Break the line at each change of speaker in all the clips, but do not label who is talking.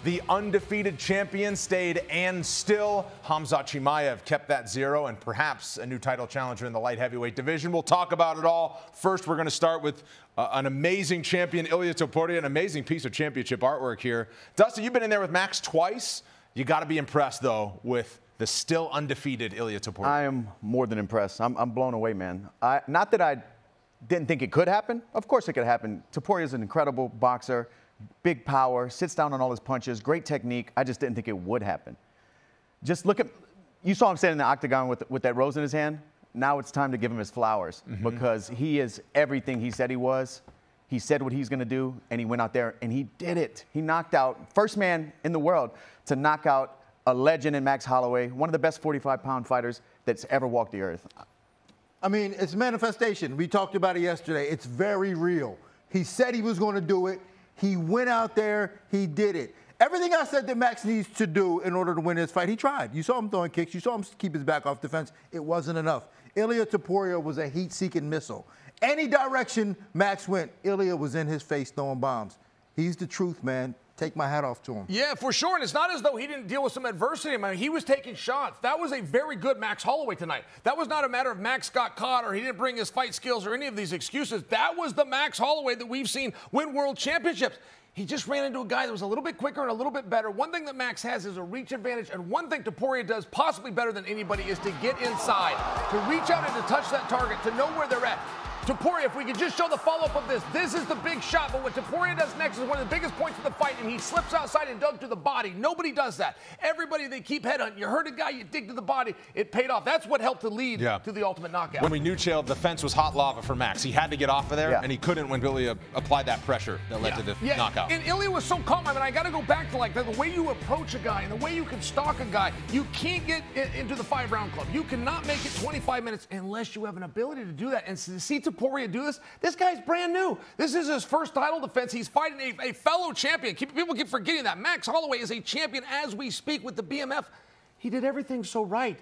The undefeated champion stayed and still. Khamzat Chimaev kept that 0 and perhaps a new title challenger in the light heavyweight division. We'll talk about it all. First, we're going to start with an amazing champion, Ilia Topuria, an amazing piece of championship artwork here. Dustin, you've been in there with Max twice. You got to be impressed, though, with the still undefeated Ilia Topuria.
I am more than impressed. I'm blown away, man. Not that I didn't think it could happen. Of course it could happen. Topuria is an incredible boxer. Big power, sits down on all his punches, great technique. I just didn't think it would happen. Just look at, you saw him standing in the octagon with that rose in his hand. Now it's time to give him his flowers because he is everything he said he was. He said what he's going to do, and he went out there and he did it. He knocked out, first man in the world to knock out a legend in Max Holloway, one of the best 45-pound fighters that's ever walked the earth.
I mean, it's manifestation. We talked about it yesterday. It's very real. He said he was going to do it. He went out there, he did it. Everything I said that Max needs to do in order to win this fight, he tried. You saw him throwing kicks. You saw him keep his back off defense. It wasn't enough. Ilia Topuria was a heat-seeking missile. Any direction Max went, Ilia was in his face throwing bombs. He's the truth, man. Take my hat off to him.
Yeah, for sure. And it's not as though he didn't deal with some adversity. I mean, he was taking shots. That was a very good Max Holloway tonight. That was not a matter of Max got caught or he didn't bring his fight skills or any of these excuses. That was the Max Holloway that we've seen win world championships. He just ran into a guy that was a little bit quicker and a little bit better. One thing that Max has is a reach advantage, and one thing Topuria does possibly better than anybody is to get inside, to reach out and to touch that target, to know where they're at. Topuria, if we could just show the follow-up of this is the big shot, but what Topuria does next is one of the biggest points of the fight, and he slips outside and dug to the body. Nobody does that. Everybody, they keep headhunting. You hurt a guy, you dig to the body. It paid off. That's what helped to lead to the ultimate knockout.
When we knew Chael, the fence was hot lava for Max. He had to get off of there, and he couldn't when Ilia applied that pressure that led to the knockout.
And Ilia was so calm. I mean, I got to go back to like the way you approach a guy and the way you can stalk a guy. You can't get into the 5-round club. You cannot make it 25 minutes unless you have an ability to do that. And to see Topuria do this guy's brand new. This is his first title defense. He's fighting a fellow champion. People keep forgetting that. Max Holloway is a champion as we speak with the BMF. He did everything so right.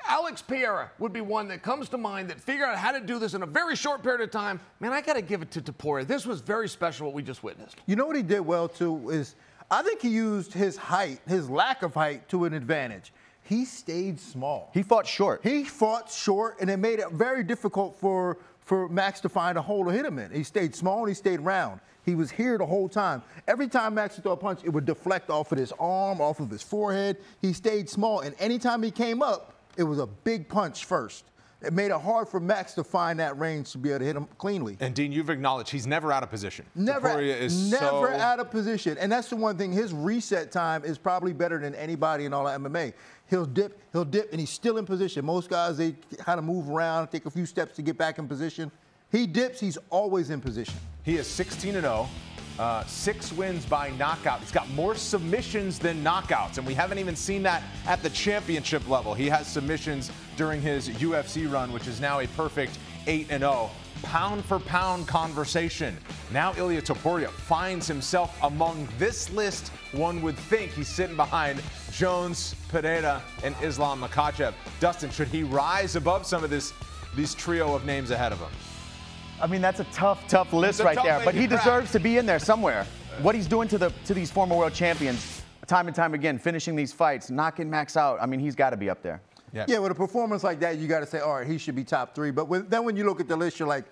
Alex Pereira would be one that comes to mind that figured out how to do this in a very short period of time. Man, I got to give it to Topuria. This was very special what we just witnessed.
You know what he did well, too, is I think he used his height, his lack of height, to an advantage. He stayed small.
He fought short.
He fought short, and it made it very difficult for Max to find a hole to hit him in. He stayed small and he stayed round. He was here the whole time. Every time Max would throw a punch, it would deflect off of his arm, off of his forehead. He stayed small, and anytime he came up, it was a big punch first. It made it hard for Max to find that range to be able to hit him cleanly.
And Dean, you've acknowledged he's never out of position.
Never
so
out of position. And that's the one thing. His reset time is probably better than anybody in all of MMA. He'll dip, and he's still in position. Most guys, they kind of move around, take a few steps to get back in position. He dips, he's always in position.
He is 16-0. 6 wins by knockout. He's got more submissions than knockouts, and we haven't even seen that at the championship level. He has submissions during his UFC run, which is now a perfect 8-0. Pound-for-pound conversation. Now Ilia Topuria finds himself among this list. One would think he's sitting behind Jones, Pereira, and Islam Makhachev. Dustin, should he rise above some of these trio of names ahead of him?
I mean, that's a tough list right there. But he deserves to be in there somewhere. What he's doing to these former world champions, time and time again, finishing these fights, knocking Max out. I mean, he's got to be up there.
Yeah, with a performance like that, you got to say, all right, he should be top 3. But then when you look at the list, you're like,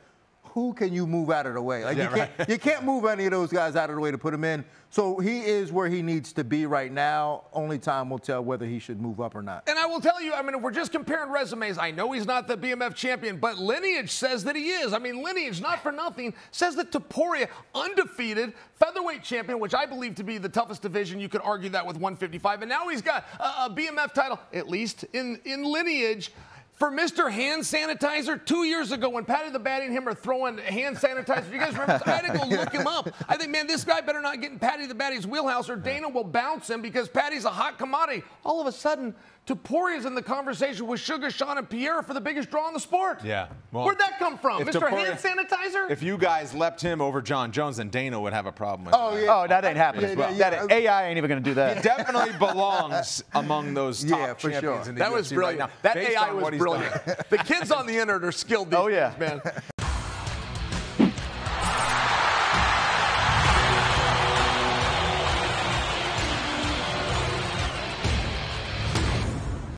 who can you move out of the way? Like you can't move any of those guys out of the way to put him in. So he is where he needs to be right now. Only time will tell whether he should move up or not.
And I will tell you, I mean, if we're just comparing resumes, I know he's not the BMF champion, but Lineage says that he is. I mean, Lineage, not for nothing, says that Topuria, undefeated featherweight champion, which I believe to be the toughest division. You could argue that with 155. And now he's got a BMF title, at least in Lineage. For Mr. Hand Sanitizer, 2 years ago when Patty the Batty and him are throwing hand sanitizer, you guys remember? I had to go look him up. I think, man, this guy better not get in Patty the Batty's wheelhouse or Dana will bounce him because Patty's a hot commodity. All of a sudden, Topuria's in the conversation with Sugar Sean and Pierre for the biggest draw in the sport.
Yeah. Well,
where'd that come from? Mr.
Topuria,
Hand Sanitizer?
If you guys leapt him over John Jones, then Dana would have a problem with it.
Oh, that ain't happening. That AI ain't even going to do that.
He definitely belongs among those top champions in the UFC.
That was brilliant.
right now.
That AI was brilliant. The kids on the internet are skilled these days, man.